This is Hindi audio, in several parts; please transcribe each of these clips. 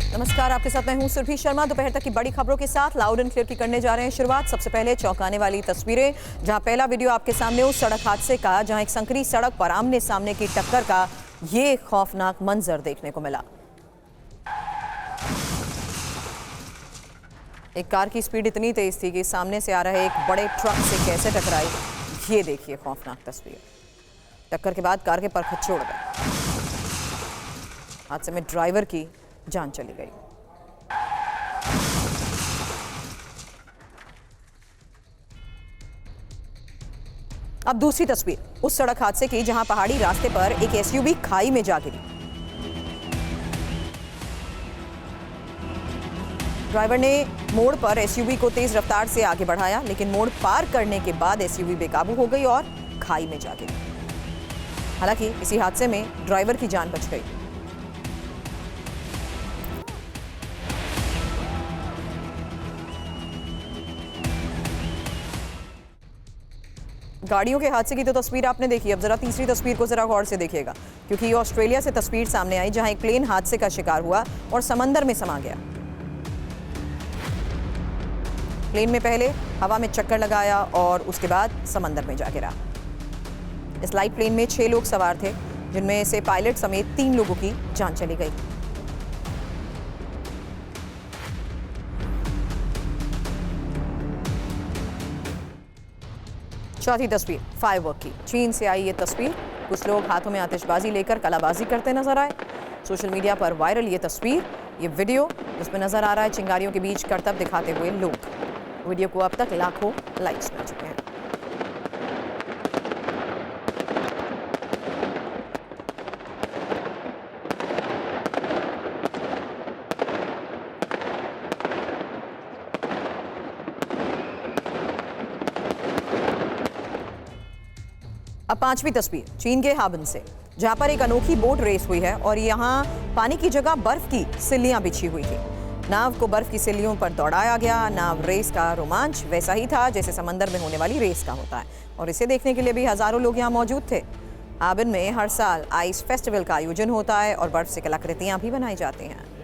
नमस्कार, आपके साथ मैं हूं सुरभि शर्मा। दोपहर तक की बड़ी खबरों के साथ लाउड एंड क्लियर की करने जा रहे हैं शुरुआत। सबसे पहले चौंकाने वाली तस्वीरें, जहां पहला वीडियो आपके सामने उस सड़क हादसे का जहां एक संकरी सड़क पर आमने सामने की टक्कर का ये खौफनाक मंजर देखने को मिला। एक कार की स्पीड इतनी तेज थी कि सामने से आ रहे एक बड़े ट्रक से कैसे टकराई, ये देखिए खौफनाक तस्वीर। टक्कर के बाद कार के परखच्चे उड़ गए। हादसे में ड्राइवर की जान चली गई। अब दूसरी तस्वीर उस सड़क हादसे की जहां पहाड़ी रास्ते पर एक एसयूवी खाई में जा गिरी। ड्राइवर ने मोड़ पर एसयूवी को तेज रफ्तार से आगे बढ़ाया, लेकिन मोड़ पार करने के बाद एसयूवी बेकाबू हो गई और खाई में जा गिरी। हालांकि इसी हादसे में ड्राइवर की जान बच गई। गाड़ियों के हादसे की तो तस्वीर आपने देखी, अब जरा तीसरी तस्वीर को जरा गौर से देखिएगा, क्योंकि ये ऑस्ट्रेलिया से तस्वीर सामने आई जहां एक प्लेन हादसे का शिकार हुआ और समंदर में समा गया। प्लेन में पहले हवा में चक्कर लगाया और उसके बाद समंदर में जा गिरा। इस लाइट प्लेन में 6 लोग सवार थे, जिनमें से पायलट समेत 3 लोगों की जान चली गई। चौथी तस्वीर फायरवर्क की, चीन से आई ये तस्वीर। कुछ लोग हाथों में आतिशबाजी लेकर कलाबाजी करते नजर आए। सोशल मीडिया पर वायरल ये तस्वीर, ये वीडियो, जिसमें नजर आ रहा है चिंगारियों के बीच करतब दिखाते हुए लोग। वीडियो को अब तक लाखों लाइक्स मिल चुके हैं। अब पांचवी तस्वीर चीन के हाबन से, जहां पर एक अनोखी बोट रेस हुई है और यहां पानी की जगह बर्फ की सिल्लियां बिछी हुई थी। नाव को बर्फ की सिल्लियों पर दौड़ाया गया। नाव रेस का रोमांच वैसा ही था जैसे समंदर में होने वाली रेस का होता है, और इसे देखने के लिए भी हजारों लोग यहां मौजूद थे। हाबन में हर साल आइस फेस्टिवल का आयोजन होता है और बर्फ से कलाकृतियां भी बनाई जाती हैं।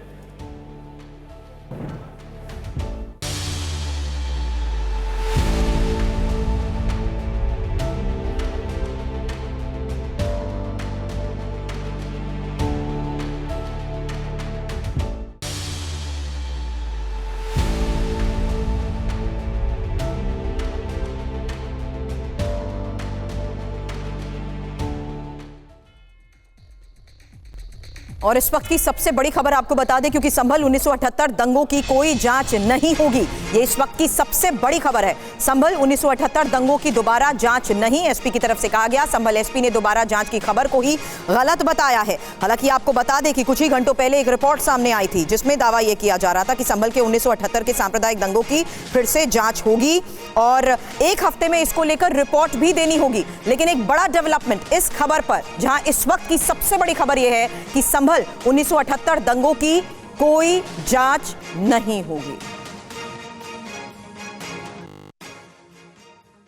और इस वक्त की सबसे बड़ी खबर आपको बता दें, क्योंकि संभल 1978 दंगों की कोई जांच नहीं होगी। ये इस वक्त की सबसे बड़ी खबर है। संभल 1978 दंगों की दोबारा जांच नहीं, एसपी की तरफ से कहा गया। संभल एसपी ने दोबारा जांच की खबर को ही गलत बताया है। हालांकि आपको बता दें कि कुछ ही घंटों पहले एक रिपोर्ट सामने आई थी, जिसमें दावा यह किया जा रहा था कि संभल के 1978 के सांप्रदायिक दंगों की फिर से जांच होगी और एक हफ्ते में इसको लेकर रिपोर्ट भी देनी होगी। लेकिन एक बड़ा डेवलपमेंट इस खबर पर, जहां इस वक्त की सबसे बड़ी खबर यह है कि संभल 1978 दंगों की कोई जांच नहीं होगी।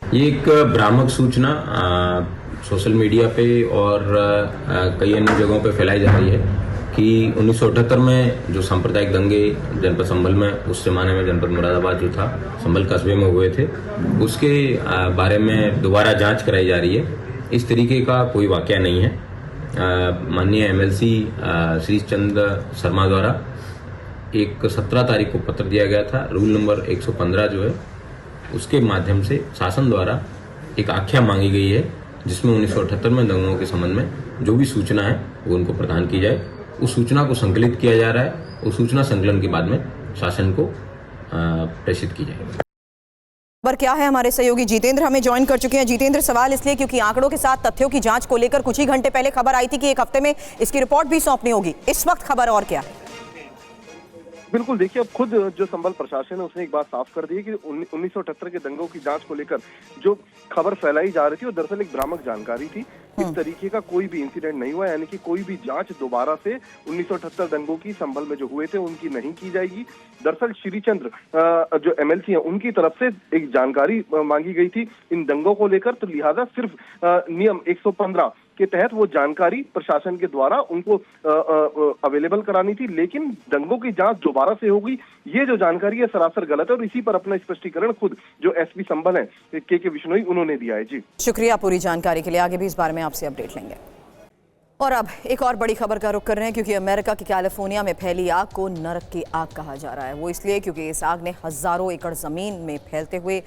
ये एक भ्रामक सूचना सोशल मीडिया पे और कई अन्य जगहों पे फैलाई जा रही है कि 1978 में जो सांप्रदायिक दंगे जनपद संभल में, उस जमाने में जनपद मुरादाबाद जो था, संभल कस्बे में हुए थे, उसके बारे में दोबारा जांच कराई जा रही है। इस तरीके का कोई वाकया नहीं है। माननीय एमएलसी श्री चंद्र शर्मा द्वारा एक 17 तारीख को पत्र दिया गया था। रूल नंबर 115 जो है, उसके माध्यम से शासन द्वारा एक आख्या मांगी गई है, जिसमें 1978 में दंगों के संबंध में जो भी सूचना है वो उनको प्रदान की जाए। उस सूचना को संकलित किया जा रहा है। उस सूचना संकलन के बाद में शासन को प्रेषित की जाएगी। पर क्या है, हमारे सहयोगी जितेंद्र हमें ज्वाइन कर चुके हैं। जितेंद्र, सवाल इसलिए क्योंकि आंकड़ों के साथ तथ्यों की जांच को लेकर कुछ ही घंटे पहले खबर आई थी कि एक हफ्ते में इसकी रिपोर्ट भी सौंपनी होगी। इस वक्त खबर और क्या है? बिल्कुल, देखिए, अब खुद जो संभल प्रशासन है उसने एक बात साफ कर दी है कि 1978 के दंगों की जांच को लेकर जो खबर फैलाई जा रही थी वो दरअसल एक भ्रामक जानकारी थी। इस तरीके का कोई भी इंसिडेंट नहीं हुआ, यानी कि कोई भी जांच दोबारा से 1978 दंगों की संभल में जो हुए थे उनकी नहीं की जाएगी। दरअसल श्री चंद्र जो एमएलसी हैं उनकी तरफ से एक जानकारी मांगी गई थी इन दंगों को लेकर, तो लिहाजा सिर्फ नियम 115 के तहत वो जानकारी प्रशासन के द्वारा उनको अवेलेबल करानी थी, लेकिन दंगों की जांच दोबारा से होगी, ये जो जानकारी है सरासर गलत है। और इसी पर अपना स्पष्टीकरण खुद जो एसपी संभल है के बिश्नोई उन्होंने दिया है। जी शुक्रिया पूरी जानकारी के लिए। आगे भी इस बारे में आपसे अपडेट लेंगे। और अब एक और बड़ी खबर का रुख कर रहे हैं, क्योंकि अमेरिका की कैलिफोर्निया में फैली आग को नरक की आग कहा जा रहा है। वो इसलिए क्योंकि इस आग ने हजारों एकड़ जमीन में फैलते हुए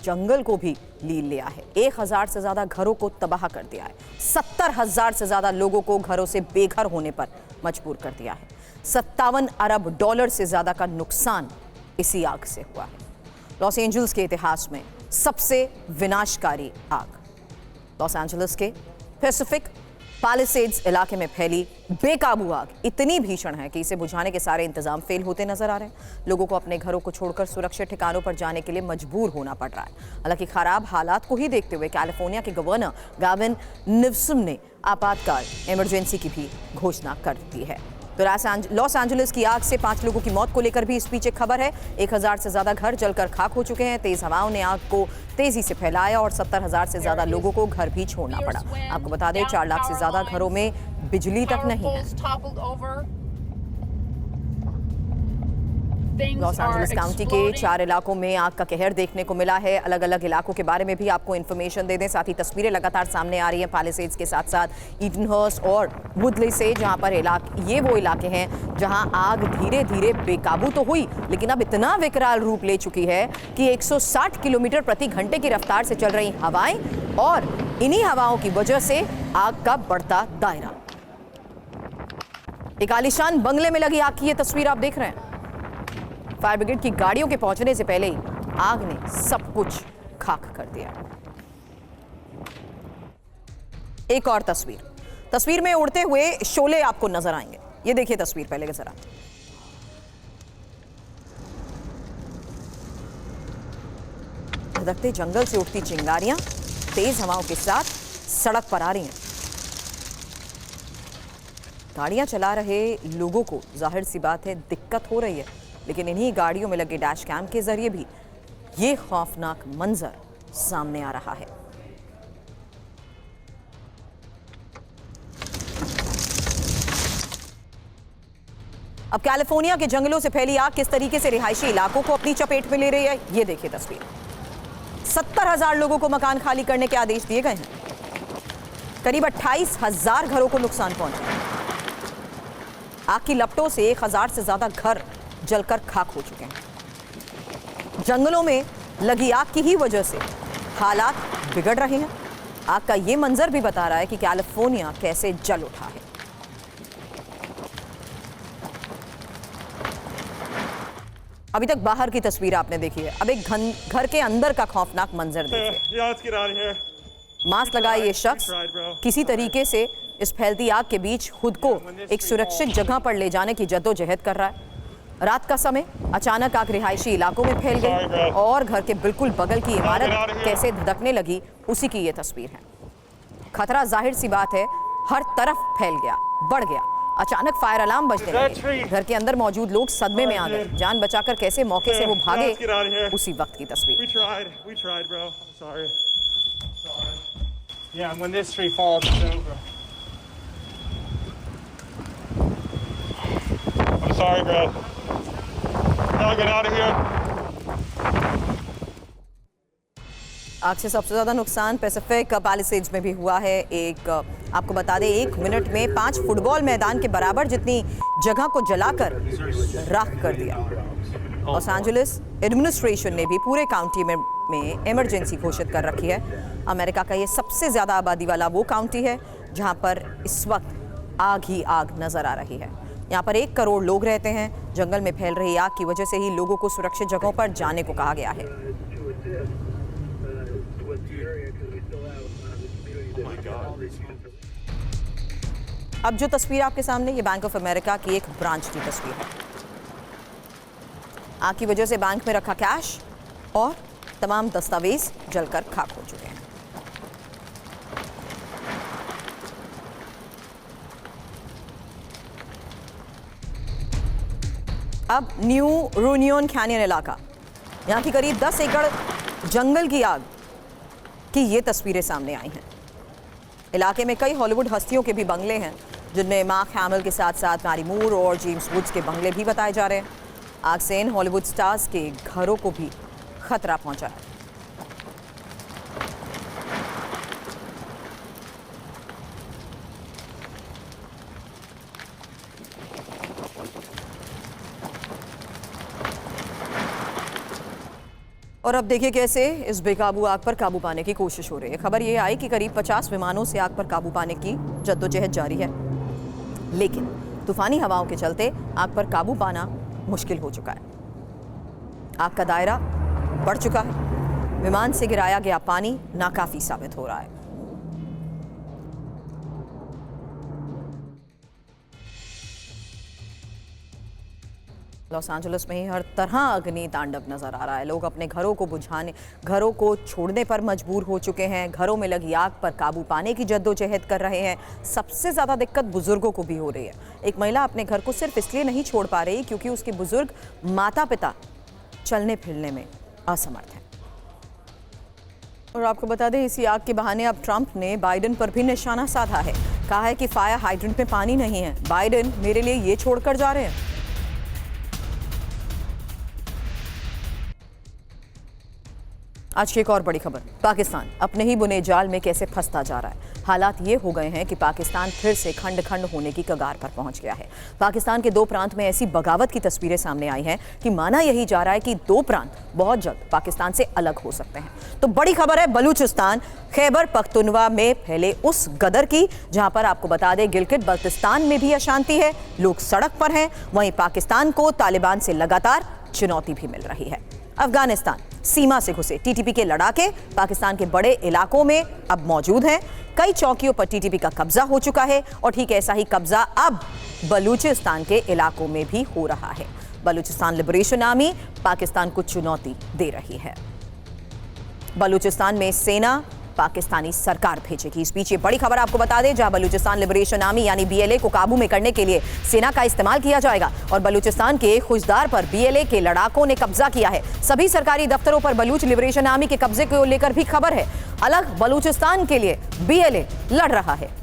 जंगल को भी लील लिया है। 1000 से ज्यादा घरों को तबाह कर दिया है। 70,000 से ज्यादा लोगों को घरों से बेघर होने पर मजबूर कर दिया है। 57 अरब डॉलर से ज्यादा का नुकसान इसी आग से हुआ है। लॉस एंजल्स के इतिहास में सबसे विनाशकारी आग लॉस एंजल्स के पैसिफिक पैलिसेड्स इलाके में फैली बेकाबू आग इतनी भीषण है कि इसे बुझाने के सारे इंतजाम फेल होते नजर आ रहे हैं। लोगों को अपने घरों को छोड़कर सुरक्षित ठिकानों पर जाने के लिए मजबूर होना पड़ रहा है। हालांकि खराब हालात को ही देखते हुए कैलिफोर्निया के गवर्नर गाविन न्यूसम ने आपातकाल इमरजेंसी की भी घोषणा कर दी है। तो लॉस एंजलिस की आग से 5 लोगों की मौत को लेकर भी इस बीच एक खबर है। 1000 से ज्यादा घर जलकर खाक हो चुके हैं। तेज हवाओं ने आग को तेजी से फैलाया और 70,000 से ज्यादा लोगों को घर भी छोड़ना पड़ा। आपको बता दें 4 लाख से ज्यादा घरों में बिजली तक नहीं है। लॉस एंजलिस काउंटी के 4 इलाकों में आग का कहर देखने को मिला है। अलग अलग इलाकों के बारे में भी आपको इन्फॉर्मेशन दे दें। साथ ही तस्वीरें लगातार सामने आ रही हैं पैलिसेड्स के साथ साथ ईडनहर्स्ट और वुडले से, जहां पर ये वो इलाके हैं जहां आग धीरे धीरे बेकाबू तो हुई, लेकिन अब इतना विकराल रूप ले चुकी है कि 160 किलोमीटर प्रति घंटे की रफ्तार से चल रही हवाएं और इन्हीं हवाओं की वजह से आग का बढ़ता दायरा। एक आलीशान बंगले में लगी आग की ये तस्वीर आप देख रहे हैं। फायर ब्रिगेड की गाड़ियों के पहुंचने से पहले ही आग ने सब कुछ खाक कर दिया। एक और तस्वीर में उड़ते हुए शोले आपको नजर आएंगे। ये देखिए तस्वीर पहले के जरा। धधकते जंगल से उठती चिंगारियां तेज हवाओं के साथ सड़क पर आ रही हैं। गाड़ियां चला रहे लोगों को जाहिर सी बात है दिक्कत हो रही है, लेकिन इन्हीं गाड़ियों में लगे डैश कैम के जरिए भी ये खौफनाक मंजर सामने आ रहा है। अब कैलिफोर्निया के जंगलों से फैली आग किस तरीके से रिहायशी इलाकों को अपनी चपेट में ले रही है, ये देखिए तस्वीर। 70,000 लोगों को मकान खाली करने के आदेश दिए गए हैं। करीब 28,000 घरों को नुकसान पहुंचा। आग की लपटों से 1000 से ज्यादा घर जलकर खाक हो चुके हैं। जंगलों में लगी आग की ही वजह से हालात बिगड़ रहे हैं। आग का ये मंजर भी बता रहा है कि कैलिफोर्निया कैसे जल उठा है। अभी तक बाहर की तस्वीर आपने देखी है, अब एक घर के अंदर का खौफनाक मंजर देखिए। मास्क लगाए ये शख्स किसी तरीके से इस फैलती आग के बीच खुद को एक सुरक्षित जगह पर ले जाने की जद्दोजहद कर रहा है। रात का समय अचानक आग रिहायशी इलाकों में फैल गई और घर के बिल्कुल बगल की इमारत कैसे धधकने लगी उसी की ये तस्वीर है। खतरा जाहिर सी बात है हर तरफ फैल गया, बढ़ गया। अचानक फायर अलार्म बजने लगे। घर के अंदर मौजूद लोग सदमे में आ गए। जान बचाकर कैसे मौके से वो भागे उसी वक्त की तस्वीर। Sorry, bro. Now get out of here. आग से सबसे ज्यादा नुकसान पैसिफिक पैलिसेड्स में भी हुआ है। आपको बता दें 1 मिनट में 5 फुटबॉल मैदान के बराबर जितनी जगह को जलाकर राख कर दिया। लॉस एंजलिस एडमिनिस्ट्रेशन ने भी पूरे काउंटी में इमरजेंसी घोषित कर रखी है। अमेरिका का ये सबसे ज्यादा आबादी वाला वो काउंटी है जहां पर इस वक्त आग ही आग नजर आ रही है। यहाँ पर 1 करोड़ लोग रहते हैं। जंगल में फैल रही आग की वजह से ही लोगों को सुरक्षित जगहों पर जाने को कहा गया है। अब जो तस्वीर आपके सामने, ये बैंक ऑफ अमेरिका की एक ब्रांच की तस्वीर है। आग की वजह से बैंक में रखा कैश और तमाम दस्तावेज जलकर खाक हो चुके हैं। अब न्यू रूनियन कैनियन इलाका, यहाँ की करीब 10 एकड़ जंगल की आग की ये तस्वीरें सामने आई हैं। इलाके में कई हॉलीवुड हस्तियों के भी बंगले हैं, जिनमें मार्क हैमिल के साथ साथ मैरी मूर और जेम्स वुड्स के बंगले भी बताए जा रहे हैं। आग से इन हॉलीवुड स्टार्स के घरों को भी खतरा पहुंचा है। और अब देखिए कैसे इस बेकाबू आग पर काबू पाने की कोशिश हो रही है। खबर ये आई कि करीब 50 विमानों से आग पर काबू पाने की जद्दोजहद जारी है, लेकिन तूफानी हवाओं के चलते आग पर काबू पाना मुश्किल हो चुका है। आग का दायरा बढ़ चुका है। विमान से गिराया गया पानी नाकाफी साबित हो रहा है। लॉस एंजलिस में ही हर तरह अग्नि तांडव नजर आ रहा है। लोग अपने घरों को छोड़ने पर मजबूर हो चुके हैं। घरों में लगी आग पर काबू पाने की जद्दोजहद कर रहे हैं। सबसे ज्यादा दिक्कत बुजुर्गों को भी हो रही है। एक महिला अपने घर को सिर्फ इसलिए नहीं छोड़ पा रही क्योंकि उसके बुजुर्ग माता पिता चलने फिरने में असमर्थ हैं। और आपको बता दें, इसी आग के बहाने अब ट्रंप ने बाइडेन पर भी निशाना साधा है। कहा है कि फायर हाइड्रेंट में पानी नहीं है, बाइडेन मेरे लिए ये छोड़कर जा रहे हैं। आज की एक और बड़ी खबर, पाकिस्तान अपने ही बुने जाल में कैसे फंसता जा रहा है। हालात ये हो गए हैं कि पाकिस्तान फिर से खंड खंड होने की कगार पर पहुंच गया है। पाकिस्तान के 2 प्रांत में ऐसी बगावत की तस्वीरें सामने आई हैं कि माना यही जा रहा है कि 2 प्रांत बहुत जल्द पाकिस्तान से अलग हो सकते हैं। तो बड़ी खबर है बलूचिस्तान खैबर पख्तूनवा में फैले उस गदर की, जहां पर आपको बता दें गिलगित बल्तिस्तान में भी अशांति है, लोग सड़क पर हैं। वहीं पाकिस्तान को तालिबान से लगातार चुनौती भी मिल रही है। अफगानिस्तान सीमा से घुसे टीटीपी के लड़ाके पाकिस्तान के बड़े इलाकों में अब मौजूद हैं। कई चौकियों पर टीटीपी का कब्जा हो चुका है और ठीक ऐसा ही कब्जा अब बलूचिस्तान के इलाकों में भी हो रहा है। बलूचिस्तान लिबरेशन आर्मी पाकिस्तान को चुनौती दे रही है। बलूचिस्तान में सेना पाकिस्तानी सरकार भेजेगी। इस बीच ये बड़ी खबर आपको बता दें, जहां बलूचिस्तान लिबरेशन आर्मी यानी बीएलए को काबू में करने के लिए सेना का इस्तेमाल किया जाएगा और बलूचिस्तान के खुशदार पर बीएलए के लड़ाकों ने कब्जा किया है। सभी सरकारी दफ्तरों पर बलूच लिबरेशन आर्मी के कब्जे को लेकर भी खबर है। अलग बलूचिस्तान के लिए बीएलए लड़ रहा है।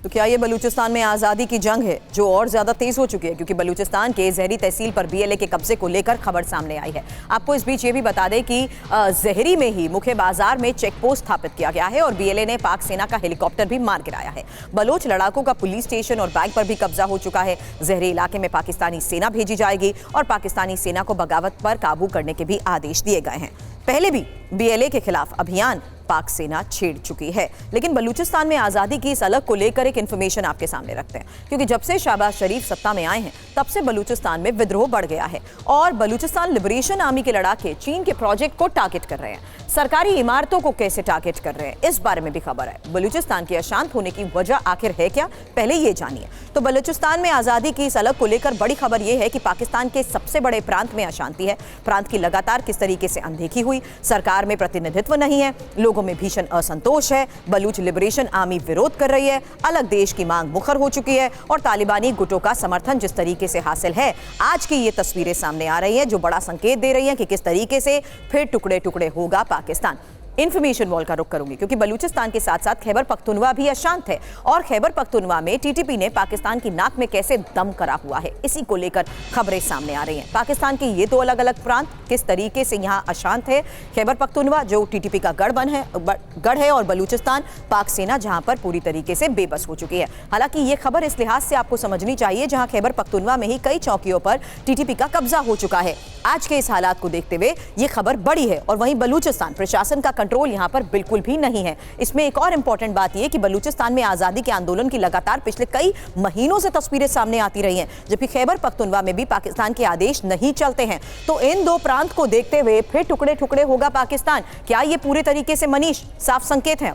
तो क्या ये बलूचिस्तान में आज़ादी की जंग है जो और ज़्यादा तेज़ हो चुकी है, क्योंकि बलूचिस्तान के जहरी तहसील पर बीएलए के कब्जे को लेकर खबर सामने आई है। आपको इस बीच ये भी बता दें कि जहरी में ही मुख्य बाजार में चेक पोस्ट स्थापित किया गया है और बीएलए ने पाक सेना का हेलीकॉप्टर भी मार गिराया है। बलोच लड़ाकों का पुलिस स्टेशन और बैंक पर भी कब्जा हो चुका है। जहरी इलाके में पाकिस्तानी सेना भेजी जाएगी और पाकिस्तानी सेना को बगावत पर काबू करने के भी आदेश दिए गए हैं। पहले भी बीएलए के खिलाफ अभियान पाक सेना छेड़ चुकी है, लेकिन बलूचिस्तान में आज़ादी की इस अलग को लेकर एक इन्फॉर्मेशन आपके सामने रखते हैं, क्योंकि जब से शहबाज शरीफ सत्ता में आए हैं तब से बलूचिस्तान में विद्रोह बढ़ गया है और बलूचिस्तान लिबरेशन आर्मी के लड़ाके चीन के प्रोजेक्ट को टारगेट कर रहे हैं। सरकारी इमारतों को कैसे टारगेट कर रहे हैं, इस बारे में भी खबर है। बलूचिस्तान के अशांत होने की वजह आखिर है क्या, पहले ये जानिए। तो बलूचिस्तान में आज़ादी की इस अलग को लेकर बड़ी खबर यह है कि पाकिस्तान के सबसे बड़े प्रांत में अशांति है। प्रांत की लगातार किस तरीके से अनदेखी हुई, सरकार में प्रतिनिधित्व नहीं है, लोगों में भीषण असंतोष है, बलूच लिबरेशन आर्मी विरोध कर रही है, अलग देश की मांग मुखर हो चुकी है और तालिबानी गुटों का समर्थन जिस तरीके से हासिल है, आज की ये तस्वीरें सामने आ रही हैं जो बड़ा संकेत दे रही हैं कि किस तरीके से फिर टुकड़े टुकड़े होगा पाकिस्तान। इन्फॉर्मेशन वॉल का रुख करूंगी, क्योंकि बलूचिस्तान के साथ साथ खैबर पख्तूनवा भी अशांत है और खैबर पख्तूनवा में टीटीपी ने पाकिस्तान की नाक में कैसे दम करा हुआ है, इसी को लेकर खबरें सामने आ रही हैं। पाकिस्तान के ये 2 अलग अलग प्रांत किस तरीके से यहाँ अशांत है। खैबर पख्तूनवा जो टीटीपी का गढ़ है और बलूचिस्तान पाक सेना जहां पर पूरी तरीके से बेबस हो चुकी है। हालांकि ये खबर इस लिहाज से आपको समझनी चाहिए जहां खैबर पख्तूनवा में ही कई चौकियों पर टीटीपी का कब्जा हो चुका है। आज के इस हालात को देखते हुए ये खबर बड़ी है और वहीं बलूचिस्तान प्रशासन का कंट्रोल यहां पर बिल्कुल भी नहीं है। इसमें एक और इंपॉर्टेंट बात यह कि बलूचिस्तान में आजादी के आंदोलन की लगातार पिछले कई महीनों से तस्वीरें सामने आती रही हैं, जबकि खैबर पख्तूनवा में भी पाकिस्तान के आदेश नहीं चलते हैं। तो इन 2 प्रांत को देखते हुए फिर टुकड़े टुकड़े होगा पाकिस्तान, क्या ये पूरे तरीके से मनीष साफ संकेत है?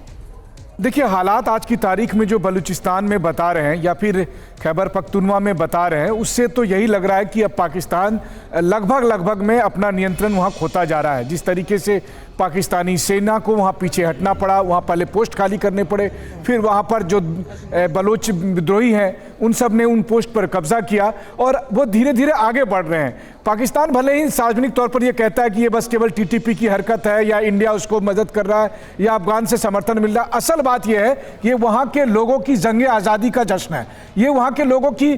देखिए, हालात आज की तारीख में जो बलूचिस्तान में बता रहे हैं या फिर खैबर पख्तूनवा में बता रहे हैं, उससे तो यही लग रहा है कि अब पाकिस्तान लगभग में अपना नियंत्रण वहाँ खोता जा रहा है। जिस तरीके से पाकिस्तानी सेना को वहाँ पीछे हटना पड़ा, वहाँ पहले पोस्ट खाली करने पड़े, फिर वहाँ पर जो बलोच विद्रोही हैं उन सब ने उन पोस्ट पर कब्जा किया और वो धीरे धीरे आगे बढ़ रहे हैं। पाकिस्तान भले ही सार्वजनिक तौर पर ये कहता है कि ये बस केवल टीटीपी की हरकत है या इंडिया उसको मदद कर रहा है या अफगान से समर्थन मिल रहा है, असल बात यह है कि ये वहाँ के लोगों की जंग आज़ादी का जश्न है। ये वहाँ के लोगों की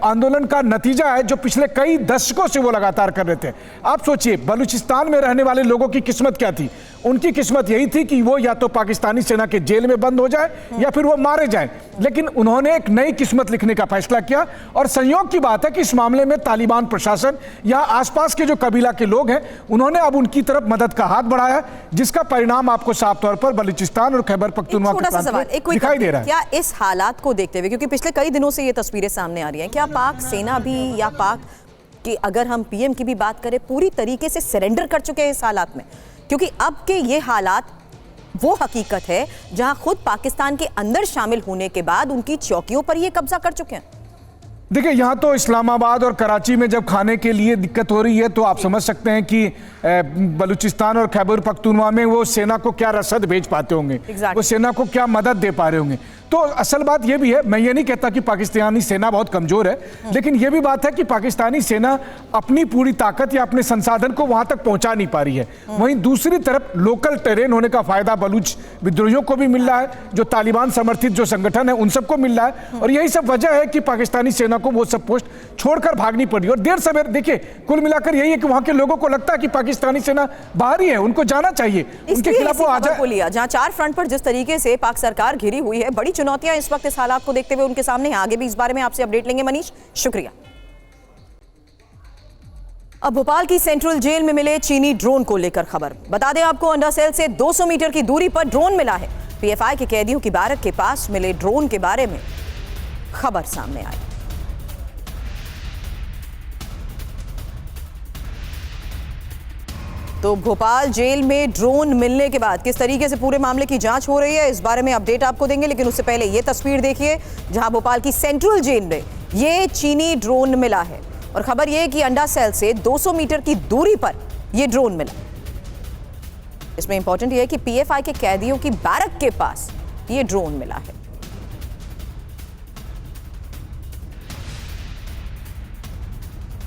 आंदोलन का नतीजा है जो पिछले कई दशकों से वो लगातार कर रहे थे। आप सोचिए, बलूचिस्तान में रहने वाले लोगों की किस्मत क्या थी? उनकी किस्मत यही थी कि वो या तो पाकिस्तानी सेना के जेल में बंद हो जाए या फिर वो मारे जाएं। लेकिन उन्होंने एक नई किस्मत लिखने का फैसला किया और संयोग की बात है कि इस मामले में तालिबान प्रशासन या आसपास के जो कबीला के लोग हैं उन्होंने अब उनकी तरफ मदद का हाथ बढ़ाया, जिसका परिणाम आपको साफ तौर पर बलूचिस्तान और खैबर पख्तूनवा के प्रांत में दिखाई दे रहा है। क्या इस हालात को देखते हुए, क्योंकि पिछले कई दिनों से ये तस्वीरें सामने आ रही हैं, क्या पाक सेना भी या पाक की, अगर हम पीएम की भी बात करें, पूरी तरीके से सरेंडर कर चुके हैं इस हालात में? क्योंकि अब के ये हालात वो हकीकत है जहां खुद पाकिस्तान के अंदर शामिल होने के बाद उनकी चौकियों पर ये कब्जा कर चुके हैं। देखिए, यहाँ तो इस्लामाबाद और कराची में जब खाने के लिए दिक्कत हो रही है तो आप समझ सकते हैं कि बलूचिस्तान और खैबर पख्तूनवा में वो सेना को क्या रसद भेज पाते होंगे, वो सेना को क्या मदद दे पा रहे होंगे। तो असल बात ये भी है, मैं ये नहीं कहता कि पाकिस्तानी सेना बहुत कमजोर है, लेकिन ये भी बात है कि पाकिस्तानी सेना अपनी पूरी ताकत या अपने संसाधन को वहां तक पहुंचा नहीं पा रही है। वहीं दूसरी तरफ लोकल टेरेन होने का फायदा बलूच विद्रोहियों को भी मिल रहा है, जो तालिबान समर्थित जो संगठन है उन सबको मिल रहा है, और यही सब वजह है कि पाकिस्तानी सेना को वो सब पोस्ट छोड़कर भागनी पड़ी। और देर सवेर देखिए, कुल मिलाकर यही है कि वहां के लोगों को लगता है कि पाकिस्तानी सेना बाहर ही है, उनको जाना चाहिए, उनके खिलाफ वो आजाद को लिया। जहां 4 फ्रंट पर जिस तरीके से पाक सरकार घिरी हुई है, बड़ी चुनौतियां इस वक्त इस हालात को देखते हुए उनके सामने हैं। आगे भी इस बारे में आपसे अपडेट लेंगे। मनीष, शुक्रिया। अब भोपाल की सेंट्रल जेल में मिले चीनी ड्रोन को लेकर खबर। बता दें आपको, अंडा सेल से 200 मीटर की दूरी पर ड्रोन मिला है। पीएफआई के कैदियों की बैरक के पास मिले ड्रोन के बारे में खबर सामने आई। तो भोपाल जेल में ड्रोन मिलने के बाद किस तरीके से पूरे मामले की जांच हो रही है, इस बारे में अपडेट आपको देंगे। लेकिन उससे पहले ये तस्वीर देखिए जहां भोपाल की सेंट्रल जेल में ये चीनी ड्रोन मिला है, और खबर ये कि अंडा सेल से 200 मीटर की दूरी पर ये ड्रोन मिला। इसमें इंपॉर्टेंट ये है कि पीएफआई के कैदियों की बैरक के पास ये ड्रोन मिला है।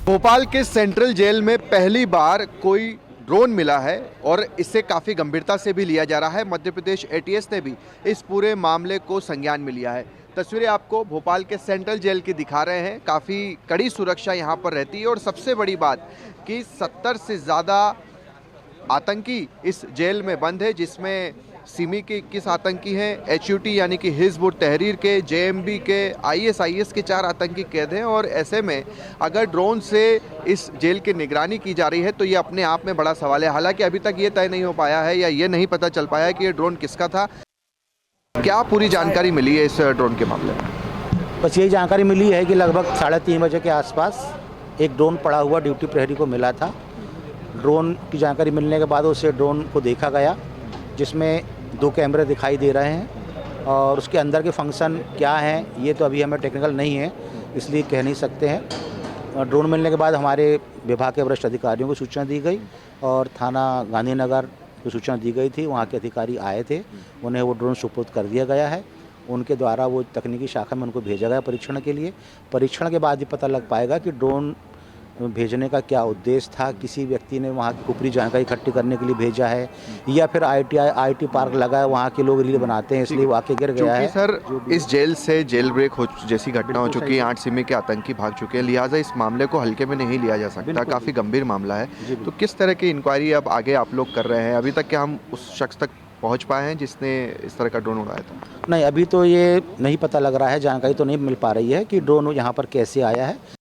भोपाल के सेंट्रल जेल में पहली बार कोई ड्रोन मिला है और इसे काफ़ी गंभीरता से भी लिया जा रहा है। मध्य प्रदेश एटीएस ने भी इस पूरे मामले को संज्ञान में लिया है। तस्वीरें आपको भोपाल के सेंट्रल जेल की दिखा रहे हैं। काफ़ी कड़ी सुरक्षा यहाँ पर रहती है और सबसे बड़ी बात कि 70 से ज़्यादा आतंकी इस जेल में बंद है, जिसमें सिमी के 21 आतंकी हैं, एचयूटी यानी कि हिजबुल तहरीर के, जेएमबी के, आईएसआईएस के 4 आतंकी कैद हैं। और ऐसे में अगर ड्रोन से इस जेल की निगरानी की जा रही है तो ये अपने आप में बड़ा सवाल है। हालांकि अभी तक ये तय नहीं हो पाया है या ये नहीं पता चल पाया कि ये ड्रोन किसका था। क्या पूरी जानकारी मिली है इस ड्रोन के मामले में? बस यही जानकारी मिली है कि लगभग 3:30 बजे के आसपास एक ड्रोन पड़ा हुआ ड्यूटी प्रहरी को मिला था। ड्रोन की जानकारी मिलने के बाद उसे ड्रोन को देखा गया, जिसमें 2 कैमरे दिखाई दे रहे हैं, और उसके अंदर के फंक्शन क्या हैं ये तो अभी हमें टेक्निकल नहीं है, इसलिए कह नहीं सकते हैं। ड्रोन मिलने के बाद हमारे विभाग के वरिष्ठ अधिकारियों को सूचना दी गई और थाना गांधीनगर को सूचना दी गई थी। वहाँ के अधिकारी आए थे, उन्हें वो ड्रोन सुपुर्द कर दिया गया है। उनके द्वारा वो तकनीकी शाखा में उनको भेजा गया परीक्षण के लिए। परीक्षण के बाद ही पता लग पाएगा कि ड्रोन भेजने का क्या उद्देश्य था। किसी व्यक्ति ने वहाँ की ऊपरी जानकारी इकट्ठी करने के लिए भेजा है या फिर आईटी पार्क लगा है, वहाँ के लोग रील बनाते हैं इसलिए वो आके गिर गया है। सर, इस जेल से जेल ब्रेक हो जैसी घटना हो चुकी है, 8 सिमी के आतंकी भाग चुके हैं, लिहाजा इस मामले को हल्के में नहीं लिया जा सकता, काफ़ी गंभीर मामला है। तो किस तरह की इंक्वायरी अब आगे आप लोग कर रहे हैं? अभी तक क्या हम उस शख्स तक पहुंच पाए हैं जिसने इस तरह का ड्रोन उड़ाया था? नहीं, अभी तो ये नहीं पता लग रहा है, जानकारी तो नहीं मिल पा रही है कि ड्रोन यहाँ पर कैसे आया है।